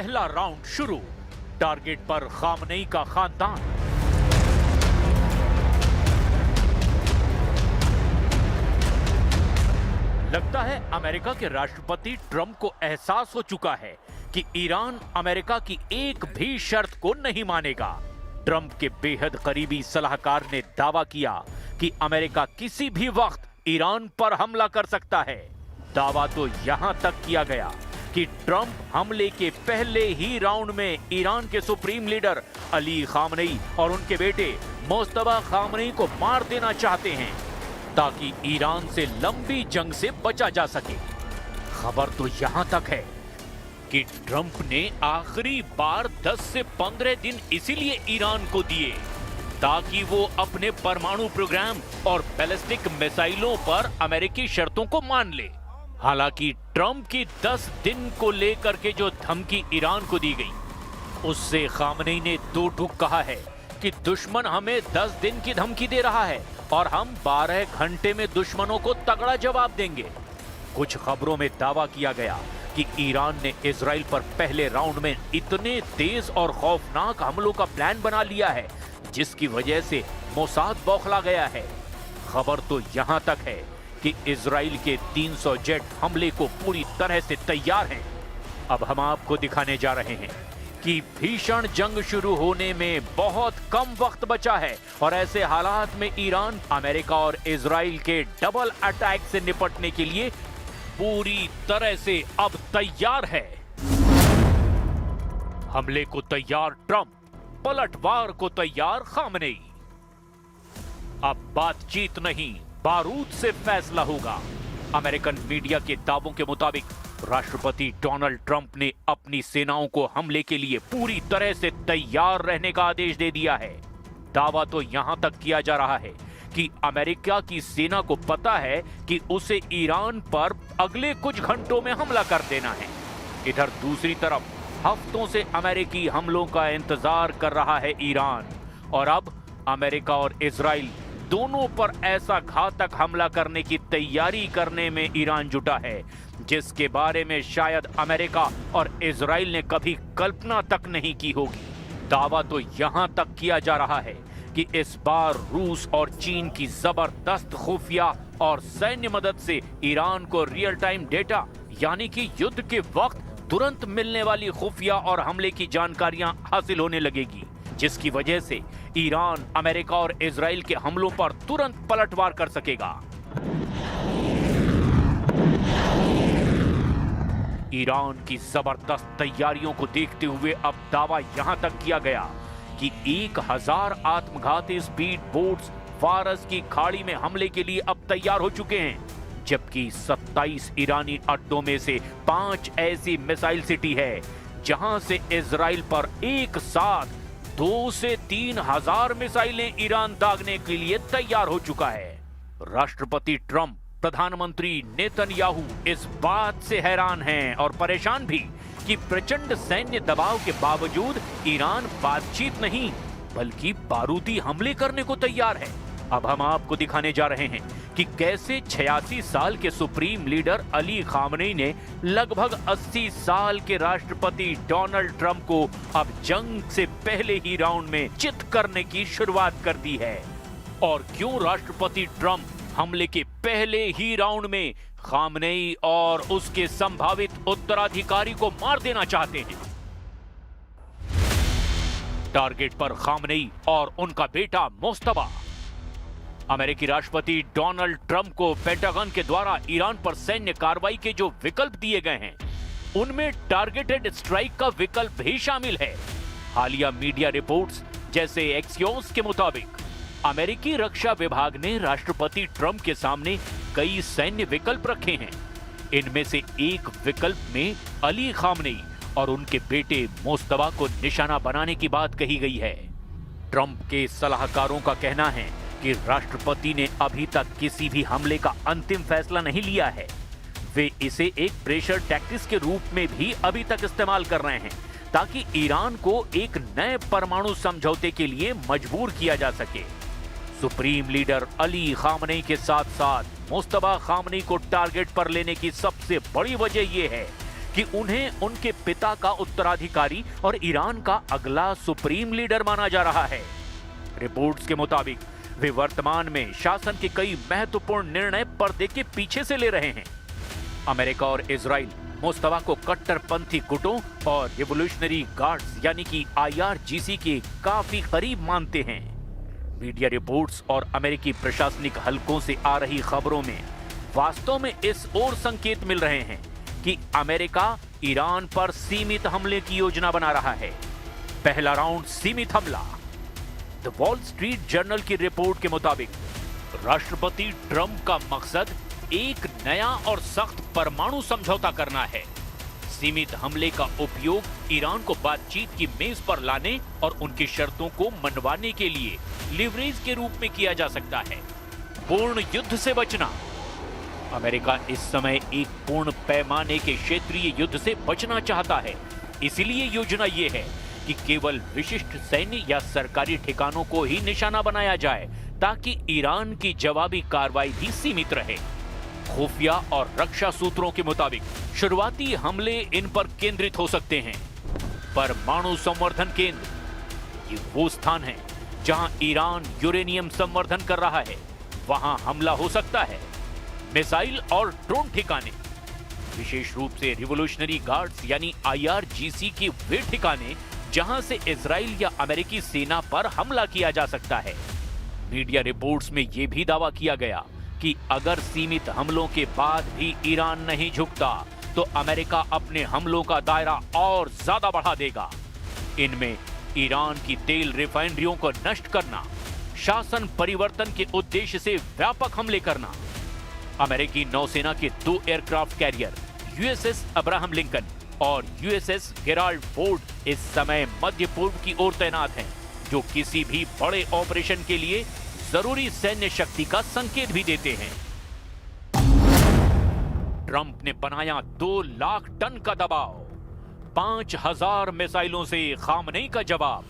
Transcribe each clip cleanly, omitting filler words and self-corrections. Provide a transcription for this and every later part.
पहला राउंड शुरू। टारगेट पर खामनेई का खानदान। लगता है अमेरिका के राष्ट्रपति ट्रंप को एहसास हो चुका है कि ईरान अमेरिका की एक भी शर्त को नहीं मानेगा। ट्रंप के बेहद करीबी सलाहकार ने दावा किया कि अमेरिका किसी भी वक्त ईरान पर हमला कर सकता है। दावा तो यहां तक किया गया कि ट्रंप हमले के पहले ही राउंड में ईरान के सुप्रीम लीडर अली खामनेई और उनके बेटे मुस्तफा खामनेई को मार देना चाहते हैं ताकि ईरान से लंबी जंग से बचा जा सके। खबर तो यहां तक है कि ट्रंप ने आखिरी बार 10 से 15 दिन इसीलिए ईरान को दिए ताकि वो अपने परमाणु प्रोग्राम और बैलिस्टिक मिसाइलों पर अमेरिकी शर्तों को मान ले। हालांकि ट्रंप की 10 दिन को लेकर के जो धमकी ईरान को दी गई, उससे खामनेई ने दो टूक कहा है कि दुश्मन हमें 10 दिन की धमकी दे रहा है और हम 12 घंटे में दुश्मनों को तगड़ा जवाब देंगे। कुछ खबरों में दावा किया गया कि ईरान ने इजराइल पर पहले राउंड में इतने तेज और खौफनाक हमलों का प्लान बना लिया है जिसकी वजह से मोसाद बौखला गया है। खबर तो यहां तक है कि इजराइल के 300 जेट हमले को पूरी तरह से तैयार हैं। अब हम आपको दिखाने जा रहे हैं कि भीषण जंग शुरू होने में बहुत कम वक्त बचा है और ऐसे हालात में ईरान अमेरिका और इजराइल के डबल अटैक से निपटने के लिए पूरी तरह से अब तैयार है। हमले को तैयार ट्रंप, पलटवार को तैयार खामनेई। अब बातचीत नहीं, बारूद से फैसला होगा। अमेरिकन मीडिया के दावों के मुताबिक राष्ट्रपति डोनाल्ड ट्रंप ने अपनी सेनाओं को हमले के लिए पूरी तरह से तैयार रहने का आदेश दे दिया है। दावा तो यहां तक किया जा रहा है कि अमेरिका की सेना को पता है कि उसे ईरान पर अगले कुछ घंटों में हमला कर देना है। इधर दूसरी तरफ हफ्तों से अमेरिकी हमलों का इंतजार कर रहा है ईरान और अब अमेरिका और इजराइल दोनों पर ऐसा घातक हमला करने की तैयारी करने में ईरान जुटा है जिसके बारे में शायद अमेरिका और इजराइल ने कभी कल्पना तक नहीं की होगी। दावा तो यहां तक किया जा रहा है कि इस बार रूस और चीन की जबरदस्त खुफिया और सैन्य मदद से ईरान को रियल टाइम डेटा यानी कि युद्ध के वक्त तुरंत मिलने वाली खुफिया और हमले की जानकारियां हासिल होने लगेगी, जिसकी वजह से ईरान अमेरिका और इजराइल के हमलों पर तुरंत पलटवार कर सकेगा। ईरान की जबरदस्त तैयारियों को देखते हुए अब दावा यहां तक किया गया कि 1000 आत्मघाती स्पीड बोट्स फारस की खाड़ी में हमले के लिए अब तैयार हो चुके हैं, जबकि 27 ईरानी अड्डों में से 5 ऐसी मिसाइल सिटी है जहां से इजराइल पर एक साथ 2 से 3 हजार मिसाइलें ईरान दागने के लिए तैयार हो चुका है। राष्ट्रपति ट्रंप, प्रधानमंत्री नेतन्याहू इस बात से हैरान हैं और परेशान भी कि प्रचंड सैन्य दबाव के बावजूद ईरान बातचीत नहीं बल्कि बारूदी हमले करने को तैयार है। अब हम आपको दिखाने जा रहे हैं कि कैसे 86 साल के सुप्रीम लीडर अली खामनेई ने लगभग 80 साल के राष्ट्रपति डोनाल्ड ट्रंप को अब जंग से पहले ही राउंड में चित करने की शुरुआत कर दी है और क्यों राष्ट्रपति ट्रंप हमले के पहले ही राउंड में खामनेई और उसके संभावित उत्तराधिकारी को मार देना चाहते हैं। टारगेट पर खामनेई और उनका बेटा मुस्तफा। अमेरिकी राष्ट्रपति डोनाल्ड ट्रंप को पेंटागन के द्वारा ईरान पर सैन्य कार्रवाई के जो विकल्प दिए गए हैं उनमें टारगेटेड स्ट्राइक का विकल्प भी शामिल है। हालिया मीडिया रिपोर्ट्स जैसे एक्सियोस के मुताबिक अमेरिकी रक्षा विभाग ने राष्ट्रपति ट्रंप के सामने कई सैन्य विकल्प रखे हैं। इनमें से एक विकल्प में अली खामनेई और उनके बेटे मुस्तफा को निशाना बनाने की बात कही गई है। ट्रंप के सलाहकारों का कहना है कि राष्ट्रपति ने अभी तक किसी भी हमले का अंतिम फैसला नहीं लिया है। वे इसे एक प्रेशर टैक्टिक्स के रूप में भी अभी तक इस्तेमाल कर रहे हैं ताकि ईरान को एक नए परमाणु समझौते के लिए मजबूर किया जा सके। सुप्रीम लीडर अली खामनेई के साथ साथ मुस्तफा खामनेई को टारगेट पर लेने की सबसे बड़ी वजह यह है कि उन्हें उनके पिता का उत्तराधिकारी और ईरान का अगला सुप्रीम लीडर माना जा रहा है। रिपोर्ट्स के मुताबिक वे वर्तमान में शासन के कई महत्वपूर्ण निर्णय पर्दे के पीछे से ले रहे हैं। अमेरिका और इजराइल मुस्तफा को कट्टरपंथी गुटों और रिवोल्यूशनरी गार्ड्स यानी कि IRGC के काफी करीब मानते हैं। मीडिया रिपोर्ट्स और अमेरिकी प्रशासनिक हलकों से आ रही खबरों में वास्तव में इस ओर संकेत मिल रहे हैं कि अमेरिका ईरान पर सीमित हमले की योजना बना रहा है। पहला राउंड सीमित हमला। द वॉल स्ट्रीट जर्नल की रिपोर्ट के मुताबिक राष्ट्रपति ट्रंप का मकसद एक नया और सख्त परमाणु समझौता करना है। सीमित हमले का उपयोग ईरान को बातचीत की मेज पर लाने और उनकी शर्तों को मनवाने के लिए लिवरेज के रूप में किया जा सकता है। पूर्ण युद्ध से बचना। अमेरिका इस समय एक पूर्ण पैमाने के क्षेत्रीय युद्ध से बचना चाहता है। इसीलिए योजना यह है कि केवल विशिष्ट सैन्य या सरकारी ठिकानों को ही निशाना बनाया जाए ताकि ईरान की जवाबी कार्रवाई भी सीमित रहे। खुफिया और रक्षा सूत्रों के मुताबिक शुरुआती हमले इन पर केंद्रित हो सकते हैं। परमाणु संवर्धन केंद्र, ये वो स्थान है जहां ईरान यूरेनियम संवर्धन कर रहा है, वहां हमला हो सकता है। मिसाइल और ड्रोन ठिकाने, विशेष रूप से रिवोल्यूशनरी गार्ड्स यानी IRGC के वे ठिकाने जहां से इजराइल या अमेरिकी सेना पर हमला किया जा सकता है। मीडिया रिपोर्ट्स में यह भी दावा किया गया कि अगर सीमित हमलों के बाद भी ईरान नहीं झुकता तो अमेरिका अपने हमलों का दायरा और ज्यादा बढ़ा देगा। इनमें ईरान की तेल रिफाइनरियों को नष्ट करना, शासन परिवर्तन के उद्देश्य से व्यापक हमले करना। अमेरिकी नौसेना के 2 aircraft carrier USS Abraham Lincoln और USS गेराल्ड फोर्ड इस समय मध्य पूर्व की ओर तैनात हैं, जो किसी भी बड़े ऑपरेशन के लिए जरूरी सैन्य शक्ति का संकेत भी देते हैं। ट्रंप ने बनाया 2 लाख टन का दबाव, 5000 मिसाइलों से खामनेई का जवाब।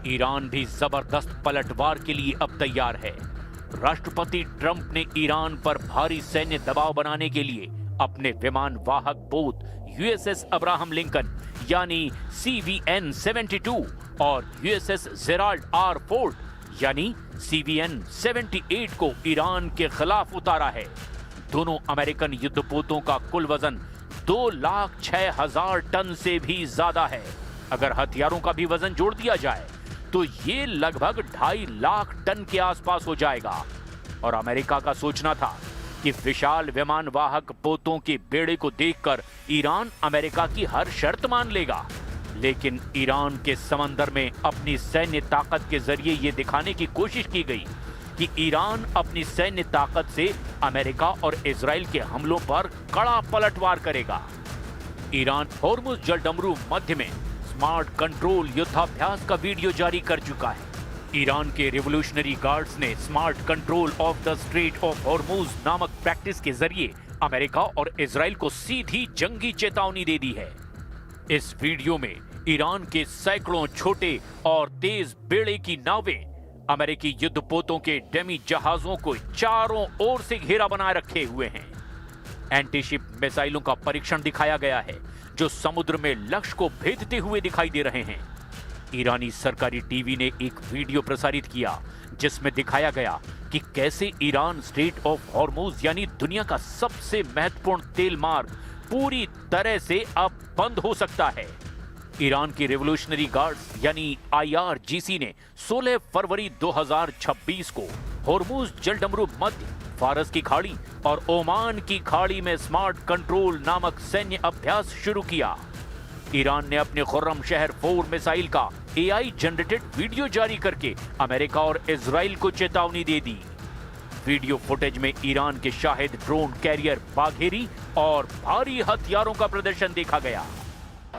ईरान भी जबरदस्त पलटवार के लिए अब तैयार है। राष्ट्रपति ट्रंप ने ईरान पर भारी सैन्य दबाव बनाने के लिए अपने विमान वाहक पोत USS अब्राहम लिंकन यानी CVN 72 और USS जेराल्ड R फोर्ड यानी CVN 78 को ईरान के खिलाफ उतारा है। दोनों अमेरिकन युद्धपोतों का कुल वजन 2,06,000 टन से भी ज्यादा है। अगर हथियारों का भी वजन जोड़ दिया जाए तो ये लगभग 2.5 लाख टन के आसपास हो जाएगा। और अमेरिका का सोचना था कि विशाल विमान वाहक पोतों के बेड़े को देखकर ईरान अमेरिका की हर शर्त मान लेगा, लेकिन ईरान के समंदर में अपनी सैन्य ताकत के जरिए ये दिखाने की कोशिश की गई कि ईरान अपनी सैन्य ताकत से अमेरिका और इजराइल के हमलों पर कड़ा पलटवार करेगा। ईरान होर्मुज जलडमरू मध्य में स्मार्ट कंट्रोल युद्धाभ्यास का वीडियो जारी कर चुका है। ईरान के रिवोल्यूशनरी गार्ड्स ने smart control of the straight of Hormuz नामक प्रैक्टिस के जरिए अमेरिका और इजराइल को सीधी जंगी चेतावनी दे दी है। इस वीडियो में ईरान के सैकड़ों छोटे और तेज बेड़े की नावें अमेरिकी युद्धपोतों के डेमी जहाजों को चारों ओर से घेरा बनाए रखे हुए हैं। एंटीशिप मिसाइलों का परीक्षण दिखाया गया है जो समुद्र में लक्ष्य को भेदते हुए दिखाई दे रहे हैं। ईरानी सरकारी टीवी ने एक वीडियो प्रसारित किया जिसमें दिखाया गया कि कैसे ईरान स्ट्रेट ऑफ हॉर्मुज यानी दुनिया का सबसे महत्वपूर्ण तेल मार्ग पूरी तरह से अब बंद हो सकता है। ईरान की रिवोल्यूशनरी गार्ड्स यानी IRGC ने 16 फरवरी 2026 को हॉर्मुज जलडमरू मध्य, फारस की खाड़ी और ओमान की खाड़ी में स्मार्ट कंट्रोल नामक सैन्य अभ्यास शुरू किया। ईरान ने अपने खुर्रम शहर 4 मिसाइल का AI जनरेटेड वीडियो जारी करके अमेरिका और इजराइल को चेतावनी दे दी। वीडियो फुटेज में ईरान के शाहिद ड्रोन कैरियर बाघेरी और भारी हथियारों का प्रदर्शन देखा गया।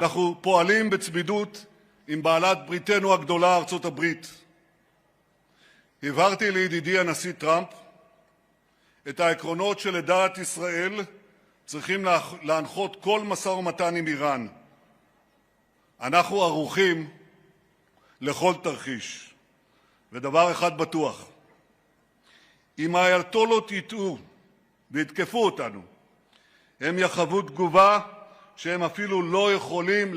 אנחנו פועלים בצמידות עם בעלת בריתנו הגדולה ארצות הברית. הבהרתי לידידי הנשיא טראמפ את העקרונות שלדעת ישראל צריכים להנחות כל משא-ומתן עם איראן. אנחנו ערוכים לכל תרחיש. ודבר אחד בטוח, אם האייתולות יטעו ויתקפו אותנו, הם יחוו תגובה שהם אפילו לא יכולים